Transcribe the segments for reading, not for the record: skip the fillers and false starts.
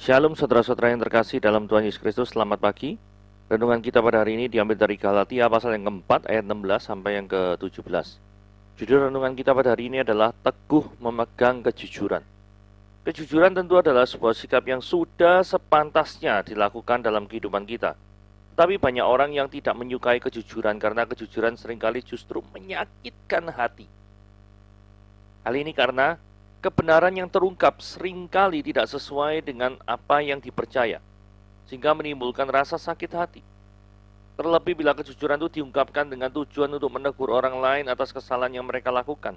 Shalom saudara-saudara yang terkasih dalam Tuhan Yesus Kristus, selamat pagi. Renungan kita pada hari ini diambil dari Galatia pasal yang keempat ayat 16 sampai yang ke-17. Judul renungan kita pada hari ini adalah teguh memegang kejujuran. Kejujuran tentu adalah sebuah sikap yang sudah sepantasnya dilakukan dalam kehidupan kita. Tapi banyak orang yang tidak menyukai kejujuran karena kejujuran seringkali justru menyakitkan hati. Hal ini karena kebenaran yang terungkap seringkali tidak sesuai dengan apa yang dipercaya, sehingga menimbulkan rasa sakit hati. Terlebih bila kejujuran itu diungkapkan dengan tujuan untuk menegur orang lain atas kesalahan yang mereka lakukan,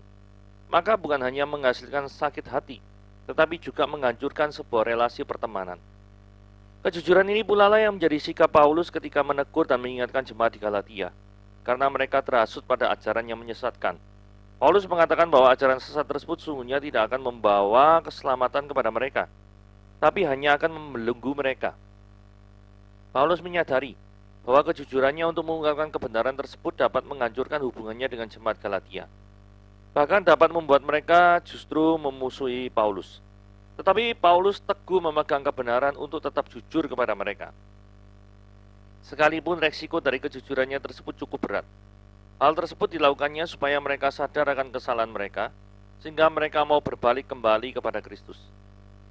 maka bukan hanya menghasilkan sakit hati, tetapi juga menghancurkan sebuah relasi pertemanan. Kejujuran ini pula lah yang menjadi sikap Paulus ketika menegur dan mengingatkan jemaat di Galatia, karena mereka terhasut pada ajaran yang menyesatkan. Paulus mengatakan bahwa ajaran sesat tersebut sungguhnya tidak akan membawa keselamatan kepada mereka, tapi hanya akan membelenggu mereka. Paulus menyadari bahwa kejujurannya untuk mengungkapkan kebenaran tersebut dapat menghancurkan hubungannya dengan jemaat Galatia. Bahkan dapat membuat mereka justru memusuhi Paulus. Tetapi Paulus teguh memegang kebenaran untuk tetap jujur kepada mereka. Sekalipun resiko dari kejujurannya tersebut cukup berat. Hal tersebut dilakukannya supaya mereka sadar akan kesalahan mereka, sehingga mereka mau berbalik kembali kepada Kristus.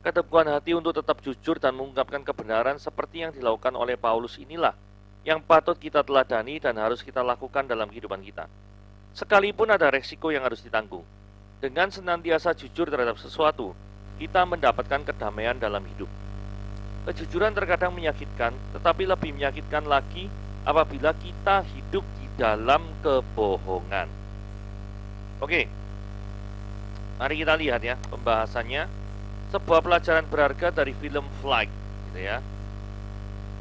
Keteguhan hati untuk tetap jujur dan mengungkapkan kebenaran seperti yang dilakukan oleh Paulus inilah yang patut kita teladani dan harus kita lakukan dalam kehidupan kita. Sekalipun ada resiko yang harus ditanggung, dengan senantiasa jujur terhadap sesuatu, kita mendapatkan kedamaian dalam hidup. Kejujuran terkadang menyakitkan, tetapi lebih menyakitkan lagi apabila kita hidup dalam kebohongan. Oke, mari kita lihat ya pembahasannya. Sebuah pelajaran berharga dari film Flight, gitu ya.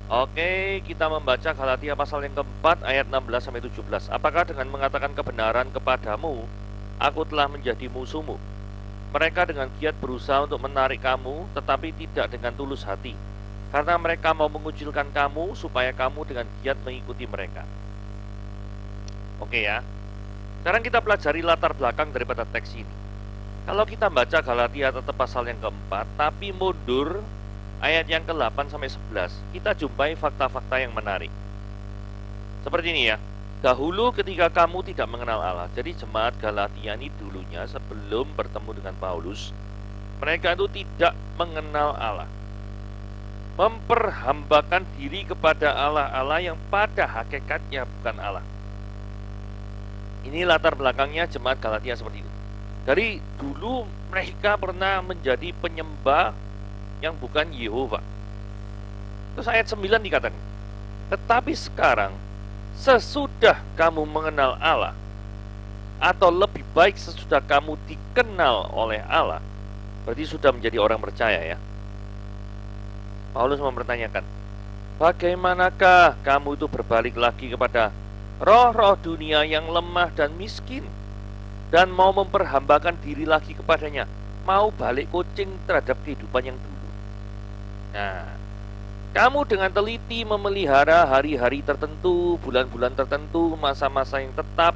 Oke, kita membaca Galatia pasal yang keempat ayat 16 sampai 17. Apakah dengan mengatakan kebenaran kepadamu, aku telah menjadi musuhmu? Mereka dengan giat berusaha untuk menarik kamu, tetapi tidak dengan tulus hati, karena mereka mau mengucilkan kamu supaya kamu dengan giat mengikuti mereka. Oke ya, sekarang kita pelajari latar belakang daripada teks ini. Kalau kita baca Galatia tetap pasal yang keempat, tapi mundur ayat yang ke-8 sampai 11, kita jumpai fakta-fakta yang menarik. Seperti ini ya, dahulu ketika kamu tidak mengenal Allah, jadi jemaat Galatia ini dulunya sebelum bertemu dengan Paulus, mereka itu tidak mengenal Allah, memperhambakan diri kepada Allah yang pada hakikatnya bukan Allah. Ini latar belakangnya jemaat Galatia seperti itu. Dari dulu mereka pernah menjadi penyembah yang bukan Yehova. Terus ayat 9 dikatakan, tetapi sekarang sesudah kamu mengenal Allah, atau lebih baik sesudah kamu dikenal oleh Allah, berarti sudah menjadi orang percaya ya. Paulus mempertanyakan, bagaimanakah kamu itu berbalik lagi kepada roh-roh dunia yang lemah dan miskin, dan mau memperhambakan diri lagi kepadanya, mau balik kucing terhadap kehidupan yang dulu. Nah, kamu dengan teliti memelihara hari-hari tertentu, bulan-bulan tertentu, masa-masa yang tetap.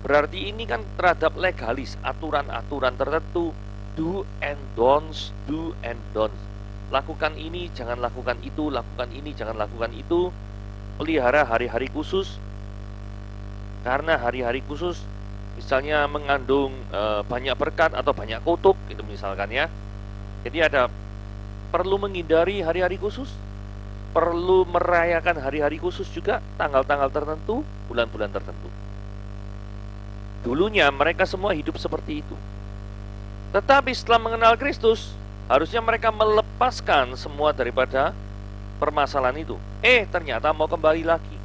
Berarti ini kan terhadap legalis, aturan-aturan tertentu, do and don'ts, do and don'ts. Lakukan ini, jangan lakukan itu, lakukan ini, jangan lakukan itu. Pelihara hari-hari khusus, karena hari-hari khusus misalnya mengandung banyak berkat atau banyak kutuk, itu misalkan ya. Jadi ada perlu menghindari hari-hari khusus, perlu merayakan hari-hari khusus juga, tanggal-tanggal tertentu, bulan-bulan tertentu. Dulunya mereka semua hidup seperti itu. Tetapi setelah mengenal Kristus, harusnya mereka melepaskan semua daripada permasalahan itu. Ternyata mau kembali lagi.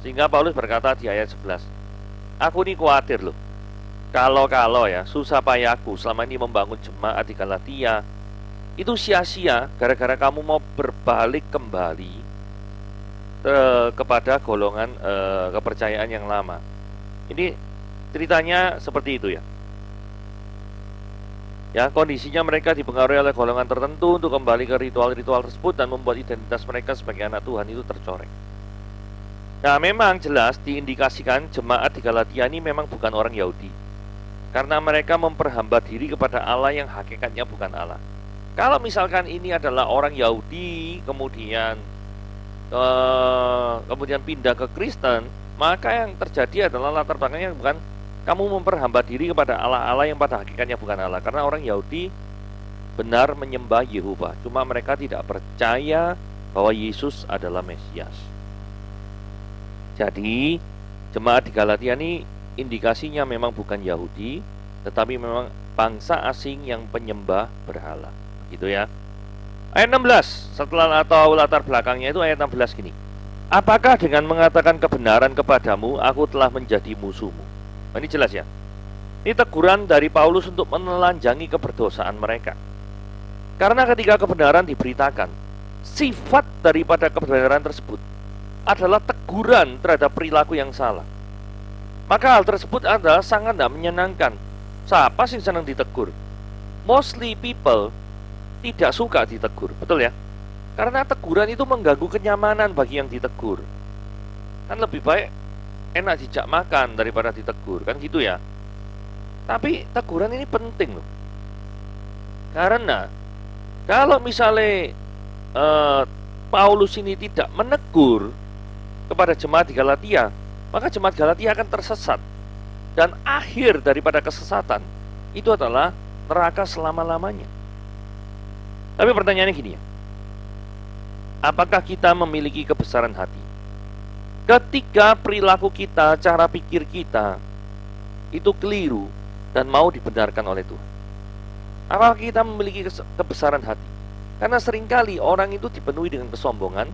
Sehingga Paulus berkata di ayat 11, aku ini khawatir loh, kalau ya susah payahku selama ini membangun jemaat di Galatia itu sia-sia gara-gara kamu mau berbalik kembali kepada golongan kepercayaan yang lama. Ini ceritanya seperti itu ya. Ya, kondisinya mereka dipengaruhi oleh golongan tertentu untuk kembali ke ritual-ritual tersebut dan membuat identitas mereka sebagai anak Tuhan itu tercoreng. Nah, memang jelas diindikasikan jemaat di Galatia ini memang bukan orang Yahudi, karena mereka memperhamba diri kepada Allah yang hakikatnya bukan Allah. Kalau misalkan ini adalah orang Yahudi, kemudian pindah ke Kristen, maka yang terjadi adalah latar belakangnya bukan kamu memperhamba diri kepada Allah-Allah yang pada hakikatnya bukan Allah. Karena orang Yahudi benar menyembah Yehova, cuma mereka tidak percaya bahwa Yesus adalah Mesias. Jadi jemaat di Galatia ini indikasinya memang bukan Yahudi, tetapi memang bangsa asing yang penyembah berhala. Gitu ya. Ayat 16, setelah atau latar belakangnya itu ayat 16 gini. Apakah dengan mengatakan kebenaran kepadamu aku telah menjadi musuhmu? Nah, ini jelas ya. Ini teguran dari Paulus untuk menelanjangi keberdosaan mereka. Karena ketika kebenaran diberitakan, sifat daripada kebenaran tersebut adalah teguran terhadap perilaku yang salah. Maka hal tersebut adalah sangat tidak menyenangkan. Siapa sih senang ditegur? Mostly people tidak suka ditegur, betul ya? Karena teguran itu mengganggu kenyamanan bagi yang ditegur. Kan lebih baik enak dijak makan daripada ditegur, kan gitu ya? Tapi teguran ini penting loh. Karena kalau misalnya Paulus ini tidak menegur kepada jemaat di Galatia, maka jemaat Galatia akan tersesat. Dan akhir daripada kesesatan itu adalah neraka selama-lamanya. Tapi pertanyaannya gini ya, apakah kita memiliki kebesaran hati? Ketika perilaku kita, cara pikir kita itu keliru dan mau dibenarkan oleh Tuhan, apakah kita memiliki kebesaran hati? Karena seringkali orang itu dipenuhi dengan kesombongan,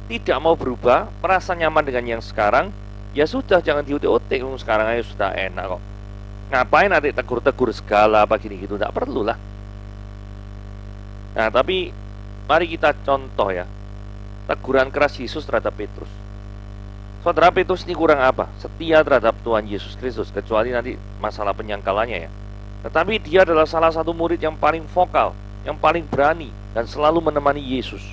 tidak mau berubah, merasa nyaman dengan yang sekarang. Ya sudah, jangan diutik-utik, sekarang aja sudah enak kok. Ngapain adik tegur-tegur segala apa gini gitu, tidak perlu lah. Nah, tapi mari kita contoh ya, teguran keras Yesus terhadap Petrus. Saudara, Petrus ini kurang apa? Setia terhadap Tuhan Yesus Kristus, kecuali nanti masalah penyangkalannya ya. Tetapi dia adalah salah satu murid yang paling vokal, yang paling berani, dan selalu menemani Yesus.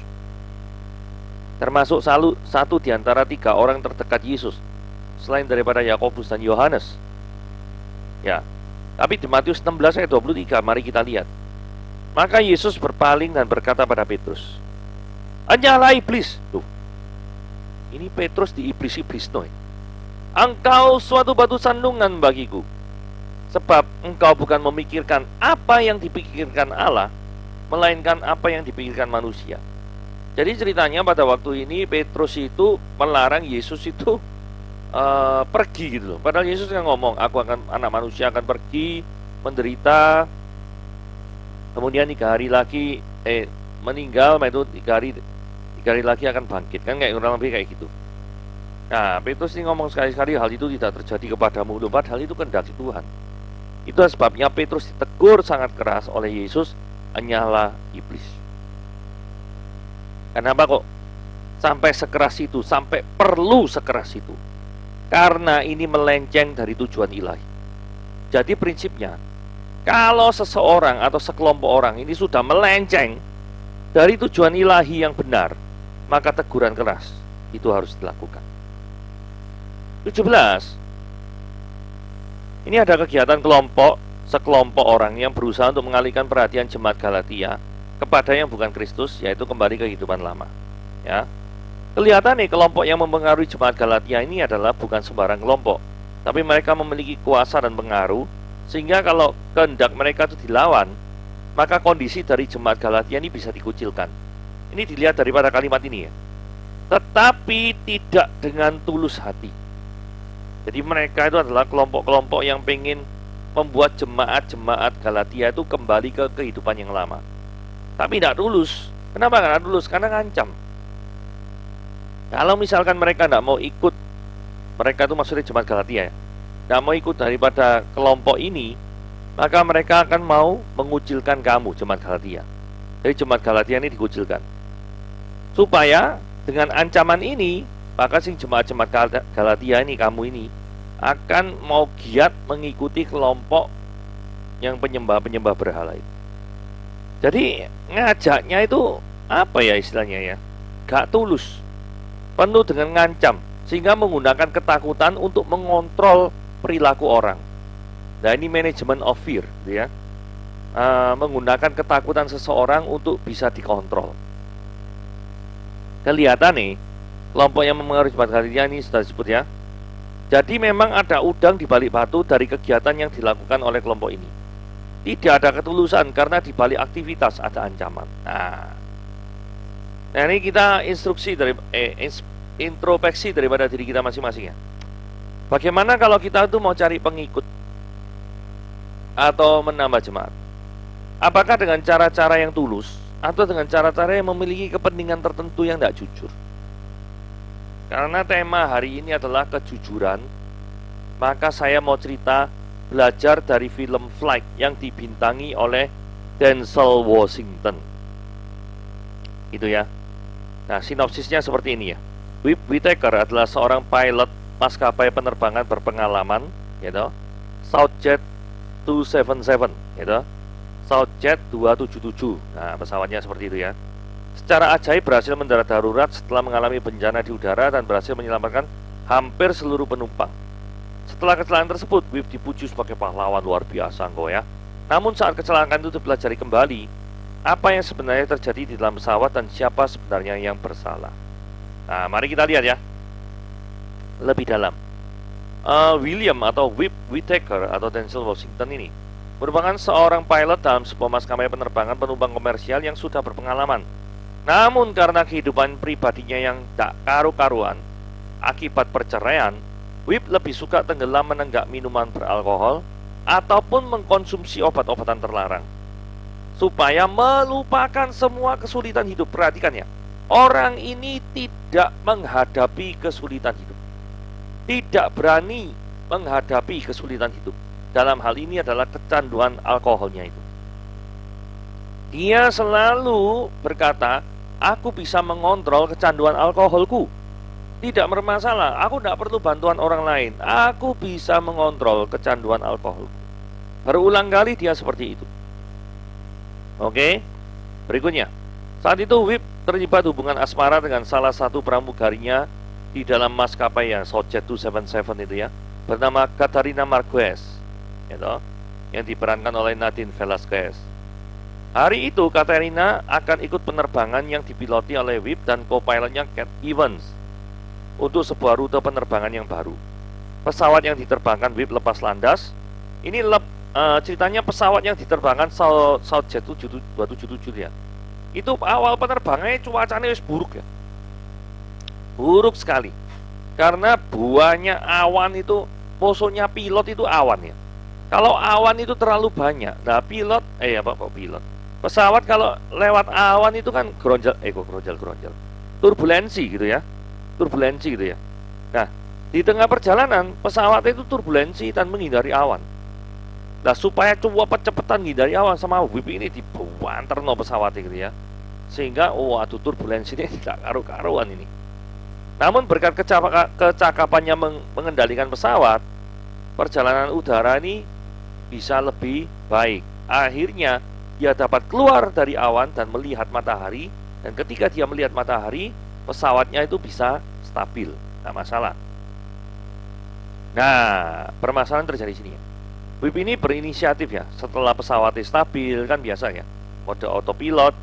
Termasuk satu di antara 3 orang terdekat Yesus, selain daripada Yakobus dan Yohanes. Ya, tapi di Matius 16 ayat 23, mari kita lihat. Maka Yesus berpaling dan berkata pada Petrus, "Anyalah iblis." Tuh, ini Petrus di iblis-iblis no. "Engkau suatu batu sandungan bagiku, sebab engkau bukan memikirkan apa yang dipikirkan Allah, melainkan apa yang dipikirkan manusia." Jadi ceritanya pada waktu ini Petrus itu melarang Yesus itu pergi gitu loh. Padahal Yesus kan ngomong, anak manusia akan pergi, menderita, kemudian 3 hari lagi meninggal, itu 3 hari lagi akan bangkit, kan kayak kurang lebih kayak gitu. Nah, Petrus ini ngomong sekali-sekali hal itu tidak terjadi kepadamu loh, padahal itu kehendak Tuhan. Itu sebabnya Petrus ditegur sangat keras oleh Yesus, "Hanyalah iblis." Kenapa kok sampai sekeras itu, sampai perlu sekeras itu? Karena ini melenceng dari tujuan ilahi. Jadi prinsipnya, kalau seseorang atau sekelompok orang ini sudah melenceng dari tujuan ilahi yang benar, maka teguran keras itu harus dilakukan. 17. Ini ada kegiatan sekelompok orang yang berusaha untuk mengalihkan perhatian jemaat Galatia kepada yang bukan Kristus, yaitu kembali ke kehidupan lama. Ya. Kelihatan nih, kelompok yang mempengaruhi jemaat Galatia ini adalah bukan sembarang kelompok, tapi mereka memiliki kuasa dan pengaruh, sehingga kalau kehendak mereka itu dilawan, maka kondisi dari jemaat Galatia ini bisa dikucilkan. Ini dilihat daripada kalimat ini ya. Tetapi tidak dengan tulus hati. Jadi mereka itu adalah kelompok-kelompok yang pengen membuat jemaat-jemaat Galatia itu kembali ke kehidupan yang lama. Tapi tidak tulus. Kenapa tidak tulus? Karena ngancam. Kalau misalkan mereka tidak mau ikut, mereka itu maksudnya jemaat Galatia ya, tidak mau ikut daripada kelompok ini, maka mereka akan mau mengucilkan kamu, jemaat Galatia. Jadi jemaat Galatia ini dikucilkan. Supaya dengan ancaman ini, maka sing jemaat-jemaat Galatia ini, kamu ini, akan mau giat mengikuti kelompok yang penyembah-penyembah berhala itu. Jadi ngajaknya itu apa ya istilahnya ya, gak tulus, penuh dengan ngancam, sehingga menggunakan ketakutan untuk mengontrol perilaku orang. Nah, ini manajemen of fear, gitu ya. menggunakan ketakutan seseorang untuk bisa dikontrol. Kelihatan nih, kelompok yang mempengaruhi cepat harinya ini sudah disebut ya. Jadi memang ada udang di balik batu dari kegiatan yang dilakukan oleh kelompok ini. Tidak ada ketulusan karena di balik aktivitas ada ancaman. Nah ini kita introspeksi daripada diri kita masing-masing ya. Bagaimana kalau kita itu mau cari pengikut atau menambah jemaat? Apakah dengan cara-cara yang tulus atau dengan cara-cara yang memiliki kepentingan tertentu yang tidak jujur? Karena tema hari ini adalah kejujuran, maka saya mau cerita belajar dari film Flight yang dibintangi oleh Denzel Washington. Itu ya. Nah, sinopsisnya seperti ini ya. Whip Whitaker adalah seorang pilot maskapai penerbangan berpengalaman, gitu. Southjet 277, gitu. Southjet 277. Nah, pesawatnya seperti itu ya. Secara ajaib berhasil mendarat darurat setelah mengalami bencana di udara dan berhasil menyelamatkan hampir seluruh penumpang. Setelah kecelakaan tersebut, Whip dipuji sebagai pahlawan luar biasa engkau ya. Namun saat kecelakaan itu dipelajari kembali apa yang sebenarnya terjadi di dalam pesawat dan siapa sebenarnya yang bersalah. Nah, mari kita lihat ya lebih dalam. William atau Whip Whitaker atau Denzel Washington ini merupakan seorang pilot dalam sebuah maskapai penerbangan penumpang komersial yang sudah berpengalaman. Namun karena kehidupan pribadinya yang tak karu-karuan akibat perceraian, Whip lebih suka tenggelam menenggak minuman beralkohol ataupun mengkonsumsi obat-obatan terlarang supaya melupakan semua kesulitan hidup. Perhatikan ya, orang ini tidak menghadapi kesulitan hidup, tidak berani menghadapi kesulitan hidup. Dalam hal ini adalah kecanduan alkoholnya itu. Dia selalu berkata, aku bisa mengontrol kecanduan alkoholku. Tidak bermasalah, aku tidak perlu bantuan orang lain. Aku bisa mengontrol kecanduan alkoholku. Berulang kali dia seperti itu. Oke, berikutnya. Saat itu Whip terlibat hubungan asmara dengan salah satu pramugarinya di dalam maskapai yang Southjet 277 itu ya, bernama Katarina Marquez, gitu, yang diperankan oleh Nadine Velasquez. Hari itu Katarina akan ikut penerbangan yang dipiloti oleh Whip dan co-pilotnya Cat Evans untuk sebuah rute penerbangan yang baru. Pesawat yang diterbangkan Whip lepas landas. Ini ceritanya pesawat yang diterbangkan Southjet 277 ya. Itu awal penerbangannya cuacanya buruk ya. Buruk sekali. Karena buahnya awan itu, musuhnya pilot itu awan ya. Kalau awan itu terlalu banyak, nah pilot, pesawat kalau lewat awan itu kan geronjal, turbulensi gitu ya, Nah, di tengah perjalanan pesawat itu turbulensi dan menghindari awan. Nah, supaya cepetan menghindari awan sama Whip ini dibanterno pesawat gitu ya, sehingga waduh turbulensi ini tidak karu-karuan ini. Namun berkat kecakapannya mengendalikan pesawat, perjalanan udara ini bisa lebih baik. Akhirnya dia dapat keluar dari awan dan melihat matahari. Dan ketika dia melihat matahari, pesawatnya itu bisa stabil, tidak masalah. Nah, permasalahan terjadi di sini ya. Whip ini berinisiatif ya. Setelah pesawatnya stabil, kan biasa ya, mode autopilot,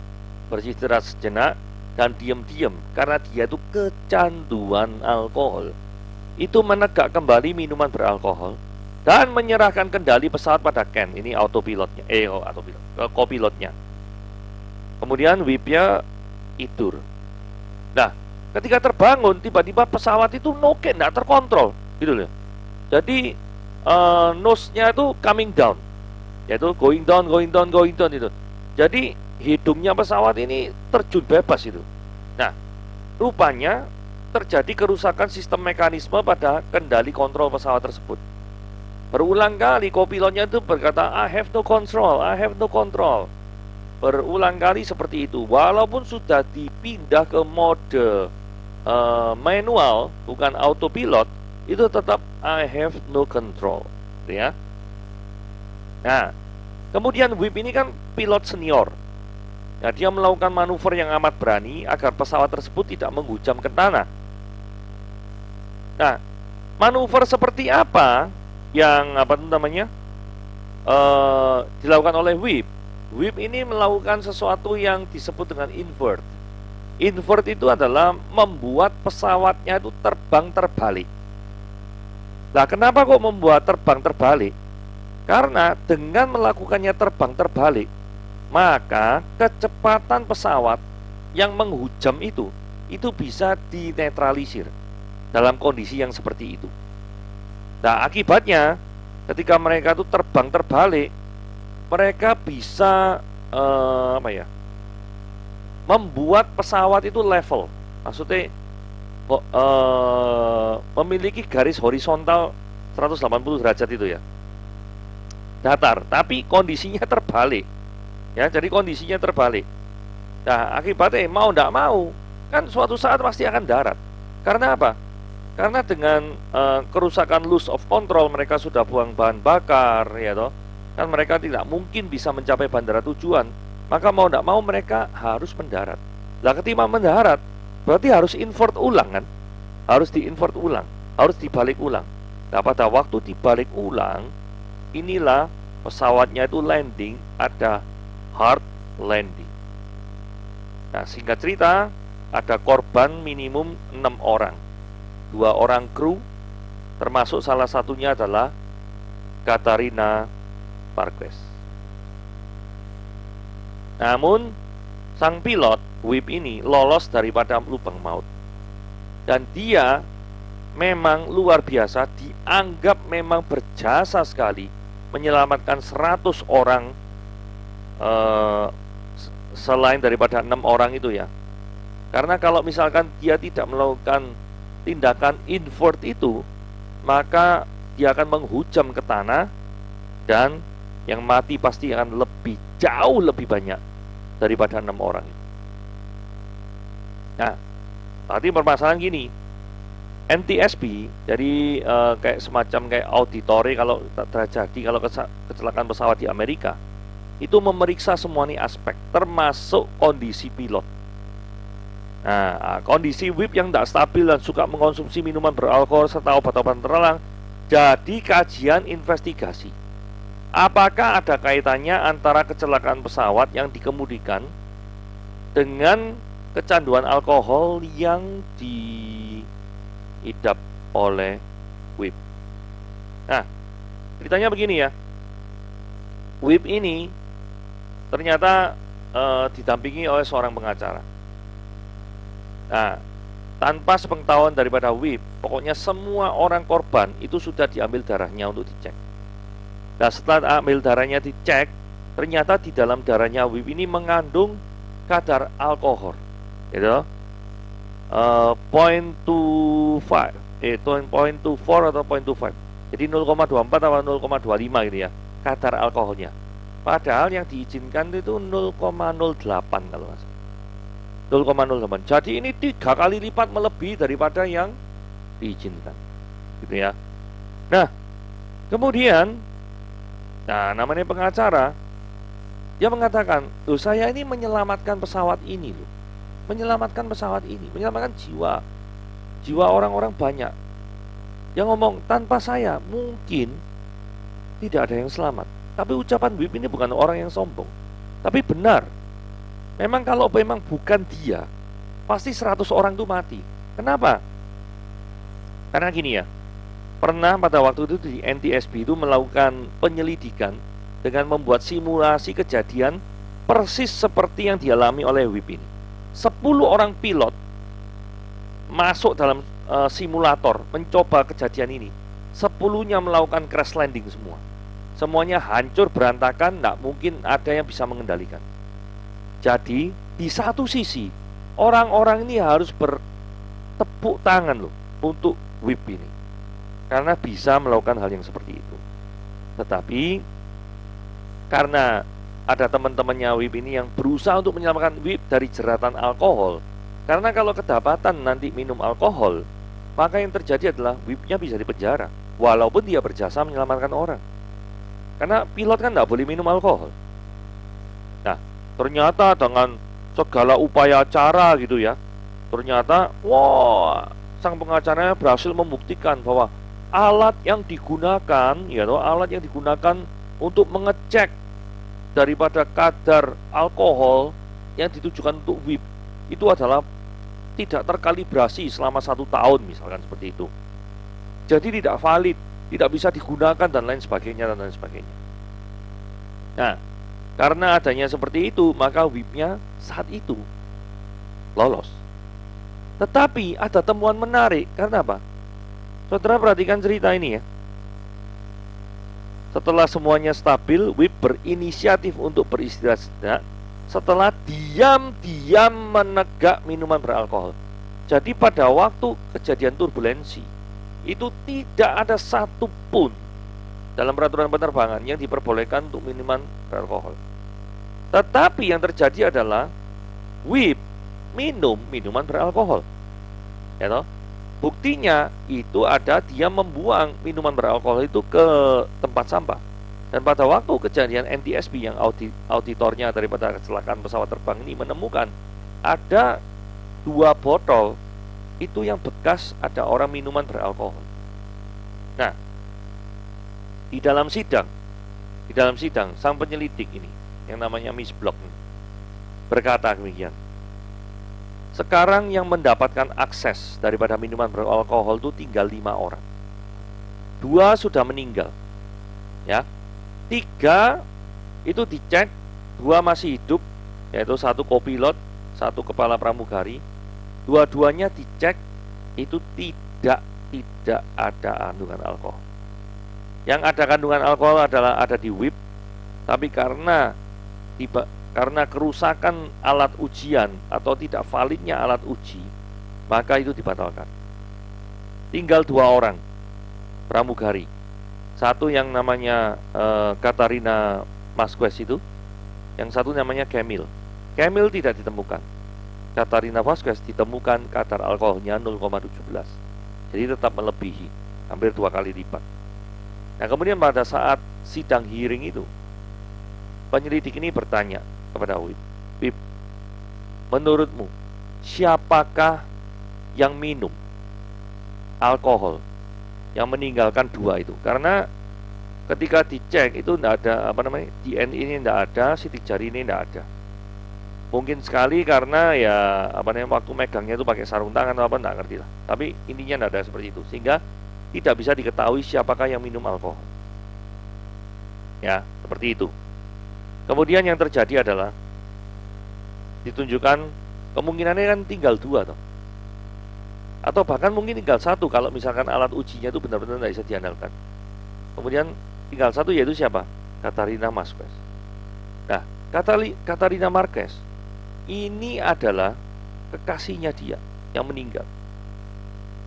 beristirahat sejenak dan diam-diam karena dia itu kecanduan alkohol. Itu menegak kembali minuman beralkohol dan menyerahkan kendali pesawat pada Ken, ini autopilotnya, kopilotnya. Kemudian Whipnya tidur. Nah, ketika terbangun, tiba-tiba pesawat itu noke, tidak terkontrol, gitu loh. Jadi nose-nya itu coming down, yaitu going down itu. Jadi hidungnya pesawat ini terjun bebas itu. Nah, rupanya terjadi kerusakan sistem mekanisme pada kendali kontrol pesawat tersebut. Berulang kali kopilotnya itu berkata, I have no control. Berulang kali seperti itu. Walaupun sudah dipindah ke mode manual, bukan autopilot, itu tetap I have no control, ya. Nah, kemudian Whip ini kan pilot senior. Nah, dia melakukan manuver yang amat berani agar pesawat tersebut tidak menghujam ke tanah. Nah, manuver seperti apa yang dilakukan oleh Whip? WIP ini melakukan sesuatu yang disebut dengan invert. Invert itu adalah membuat pesawatnya itu terbang terbalik. Nah, kenapa kok membuat terbang terbalik? Karena dengan melakukannya terbang terbalik, maka kecepatan pesawat yang menghujam itu bisa dinetralisir dalam kondisi yang seperti itu. Nah, akibatnya ketika mereka itu terbang terbalik, mereka bisa membuat pesawat itu level. Maksudnya memiliki garis horizontal 180 derajat itu ya, datar, tapi kondisinya terbalik ya, jadi kondisinya terbalik. Nah, akibatnya mau tidak mau kan suatu saat pasti akan darat. Karena apa? Karena dengan kerusakan loss of control, mereka sudah buang bahan bakar ya toh, kan mereka tidak mungkin bisa mencapai bandara tujuan, maka mau tidak mau mereka harus mendarat. Nah, ketika mendarat berarti harus invert ulang kan, harus diinvert ulang, harus dibalik ulang. Nah, pada waktu dibalik ulang, inilah pesawatnya itu landing, ada hard landing. Nah, singkat cerita, ada korban minimum 6 orang, 2 orang kru, termasuk salah satunya adalah Katarina Marquez. Namun sang pilot WIP ini lolos daripada lubang maut, dan dia memang luar biasa, dianggap memang berjasa sekali menyelamatkan 100 orang selain daripada 6 orang itu ya. Karena kalau misalkan dia tidak melakukan tindakan invert itu, maka dia akan menghujam ke tanah, dan yang mati pasti akan jauh lebih banyak daripada 6 orang. Nah, berarti permasalahan gini, NTSB jadi kayak semacam kayak auditori kalau terjadi kalau kecelakaan pesawat di Amerika, itu memeriksa semua nih aspek, termasuk kondisi pilot. Nah, kondisi WIP yang tidak stabil dan suka mengkonsumsi minuman beralkohol serta obat-obatan terlarang jadi kajian investigasi. Apakah ada kaitannya antara kecelakaan pesawat yang dikemudikan dengan kecanduan alkohol yang diidap oleh WIP? Nah, ceritanya begini ya. WIP ini ternyata didampingi oleh seorang pengacara. Nah, tanpa sepengetahuan daripada WIP, pokoknya semua orang korban itu sudah diambil darahnya untuk dicek. Nah, setelah ambil darahnya dicek, ternyata di dalam darahnya WIP ini mengandung kadar alkohol, gitu, 0.25, 0.24 atau 0.25. Jadi 0,24 atau 0,25 gitu ya, kadar alkoholnya. Padahal yang diizinkan itu 0,08 kalau nggak salah. 0,08. Jadi ini 3 kali lipat melebihi daripada yang diizinkan, gitu ya. Nah, kemudian, namanya pengacara, dia mengatakan, loh, saya ini menyelamatkan pesawat ini loh, menyelamatkan pesawat ini, menyelamatkan jiwa orang-orang banyak. Yang ngomong, tanpa saya mungkin tidak ada yang selamat. Tapi ucapan WIP ini bukan orang yang sombong, tapi benar. Memang kalau memang bukan dia, pasti 100 orang itu mati. Kenapa? Karena gini ya, pernah pada waktu itu di NTSB itu melakukan penyelidikan dengan membuat simulasi kejadian persis seperti yang dialami oleh WIP ini. 10 orang pilot masuk dalam simulator mencoba kejadian ini. 10-nya melakukan crash landing semua. Semuanya hancur berantakan, tidak mungkin ada yang bisa mengendalikan. Jadi di satu sisi orang-orang ini harus bertepuk tangan loh untuk WIP ini, karena bisa melakukan hal yang seperti itu. Tetapi karena ada teman-temannya WIP ini yang berusaha untuk menyelamatkan WIP dari jeratan alkohol, karena kalau kedapatan nanti minum alkohol, maka yang terjadi adalah WIP-nya bisa dipenjara walaupun dia berjasa menyelamatkan orang. Karena pilot kan tidak boleh minum alkohol. Nah, ternyata dengan segala upaya cara gitu ya, ternyata sang pengacaranya berhasil membuktikan bahwa alat yang digunakan, ya toh, alat yang digunakan untuk mengecek daripada kadar alkohol yang ditujukan untuk whip itu adalah tidak terkalibrasi selama 1 tahun misalkan seperti itu. Jadi tidak valid, tidak bisa digunakan dan lain sebagainya dan lain sebagainya. Nah, karena adanya seperti itu, maka whip-nya saat itu lolos. Tetapi ada temuan menarik, karena apa? Saudara perhatikan cerita ini ya. Setelah semuanya stabil, whip berinisiatif untuk beristirahat setelah diam-diam menegak minuman beralkohol. Jadi pada waktu kejadian turbulensi, itu tidak ada satupun dalam peraturan penerbangan yang diperbolehkan untuk minuman beralkohol. Tetapi yang terjadi adalah whip minum minuman beralkohol. Ya toh? Buktinya itu ada dia membuang minuman beralkohol itu ke tempat sampah. Dan pada waktu kejadian NTSB yang auditornya daripada kecelakaan pesawat terbang ini menemukan ada 2 botol itu yang bekas ada orang minuman beralkohol. Nah, di dalam sidang sang penyelidik ini yang namanya Miss Block berkata demikian. Sekarang yang mendapatkan akses daripada minuman beralkohol itu tinggal 5 orang. 2 sudah meninggal. Ya. 3 itu dicek, 2 masih hidup, yaitu 1 kopilot, 1 kepala pramugari. Dua-duanya dicek itu tidak ada kandungan alkohol. Yang ada kandungan alkohol adalah ada di whip, tapi karena kerusakan alat ujian atau tidak validnya alat uji, maka itu dibatalkan. Tinggal 2 orang pramugari. Satu yang namanya Katarina Vasquez itu, yang satu namanya Camille. Camille tidak ditemukan. Katarina Vasquez ditemukan kadar alkoholnya 0,17. Jadi tetap melebihi, hampir 2 kali lipat. Nah, kemudian pada saat sidang hearing itu, penyelidik ini bertanya kepada Whip, "Whip, menurutmu siapakah yang minum alkohol yang meninggalkan 2 itu?" Karena ketika dicek itu tidak ada DNA ini tidak ada, sidik jari ini tidak ada. Mungkin sekali karena ya waktu megangnya itu pakai sarung tangan atau apa, enggak ngerti lah. Tapi intinya tidak ada seperti itu, sehingga tidak bisa diketahui siapakah yang minum alkohol. Ya, seperti itu. Kemudian yang terjadi adalah ditunjukkan kemungkinannya kan tinggal 2 toh. Atau bahkan mungkin tinggal 1 kalau misalkan alat ujinya itu benar-benar tidak bisa diandalkan. Kemudian tinggal 1 yaitu siapa? Katarina Marquez. Nah, Katarina Marquez ini adalah kekasihnya dia yang meninggal.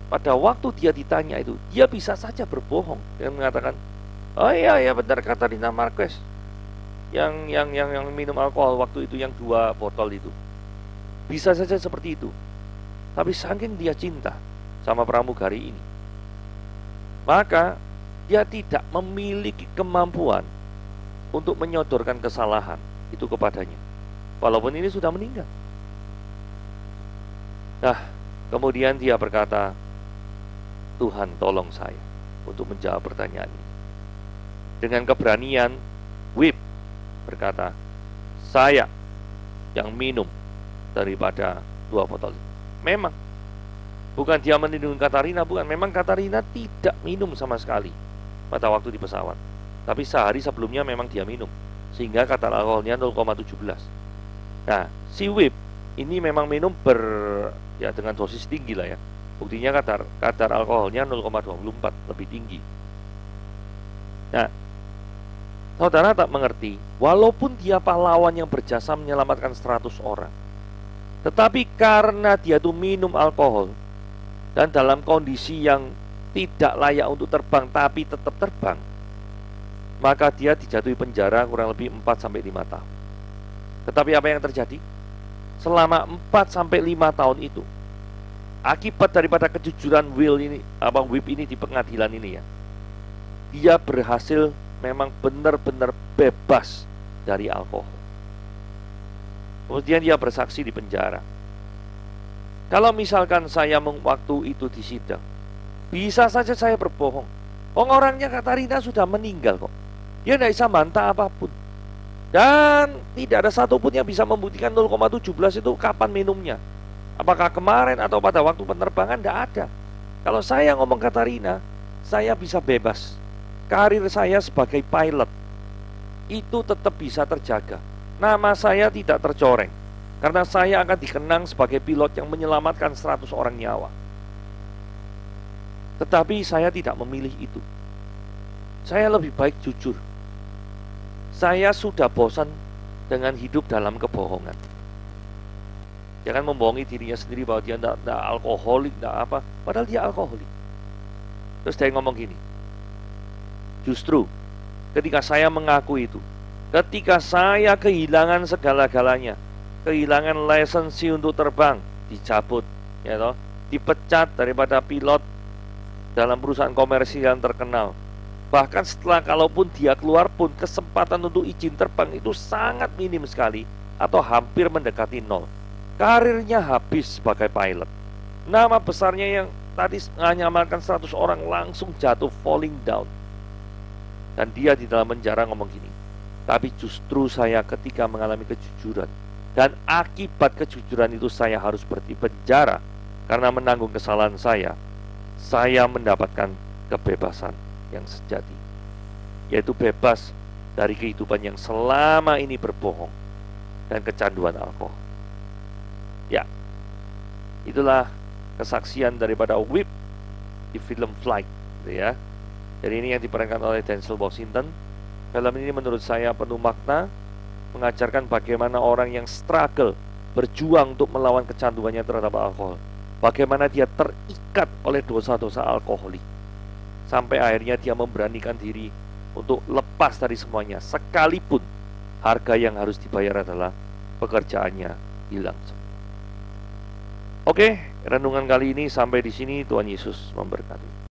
Pada waktu dia ditanya itu, dia bisa saja berbohong dengan mengatakan, "Oh iya benar Katarina Marquez yang minum alkohol waktu itu, yang 2 botol itu." Bisa saja seperti itu. Tapi saking dia cinta sama pramugari ini, maka dia tidak memiliki kemampuan untuk menyodorkan kesalahan itu kepadanya, walaupun ini sudah meninggal. Nah, kemudian dia berkata, "Tuhan tolong saya untuk menjawab pertanyaan ini." Dengan keberanian, Whip berkata, "Saya yang minum daripada 2 botol itu." Memang bukan dia melindungi Katarina, bukan. Memang Katarina tidak minum sama sekali pada waktu di pesawat. Tapi sehari sebelumnya memang dia minum, sehingga kadar alkoholnya 0,17. Nah, si Whip ini memang minum dengan dosis tinggi lah ya. Buktinya kadar alkoholnya 0,24, lebih tinggi. Nah, saudara tak mengerti, walaupun dia pahlawan yang berjasa menyelamatkan 100 orang, tetapi karena dia tuh minum alkohol dan dalam kondisi yang tidak layak untuk terbang tapi tetap terbang, maka dia dijatuhi penjara kurang lebih 4-5 tahun. Tetapi apa yang terjadi? Selama 4-5 tahun itu, akibat daripada kejujuran Whip ini di pengadilan ini ya, dia berhasil memang benar-benar bebas dari alkohol. Kemudian dia bersaksi di penjara. Kalau misalkan saya waktu itu di sidang, bisa saja saya berbohong. Orangnya Katarina sudah meninggal kok. Dia tidak bisa bantah apapun. Dan tidak ada satupun yang bisa membuktikan 0,17 itu kapan minumnya. Apakah kemarin atau pada waktu penerbangan, tidak ada. Kalau saya ngomong Katarina, saya bisa bebas. Karir saya sebagai pilot itu tetap bisa terjaga. Nama saya tidak tercoreng, karena saya akan dikenang sebagai pilot yang menyelamatkan 100 orang nyawa. Tetapi saya tidak memilih itu. Saya lebih baik jujur. Saya sudah bosan dengan hidup dalam kebohongan. Jangan membohongi dirinya sendiri bahwa dia tidak alkoholik, tidak apa, padahal dia alkoholik. Terus dia ngomong gini, justru ketika saya mengaku itu, ketika saya kehilangan segala-galanya, kehilangan lisensi untuk terbang, dicabut, ya toh, dipecat daripada pilot dalam perusahaan komersial yang terkenal. Bahkan setelah kalaupun dia keluar pun kesempatan untuk izin terbang itu sangat minim sekali atau hampir mendekati nol. Karirnya habis sebagai pilot. Nama besarnya yang tadi mengamalkan 100 orang langsung jatuh, falling down. Dan dia di dalam penjara ngomong gini, tapi justru saya ketika mengalami kejujuran, dan akibat kejujuran itu saya harus berhenti penjara karena menanggung kesalahan saya mendapatkan kebebasan yang sejati, yaitu bebas dari kehidupan yang selama ini berbohong dan kecanduan alkohol. Ya, itulah kesaksian daripada Whip di film Flight, gitu ya. Jadi ini yang diperankan oleh Denzel Washington. Film ini menurut saya penuh makna, mengajarkan bagaimana orang yang struggle, berjuang untuk melawan kecanduannya terhadap alkohol, bagaimana dia terikat oleh dosa-dosa alkoholik, sampai akhirnya dia memberanikan diri untuk lepas dari semuanya, sekalipun harga yang harus dibayar adalah pekerjaannya hilang. Oke, renungan kali ini sampai di sini. Tuhan Yesus memberkati.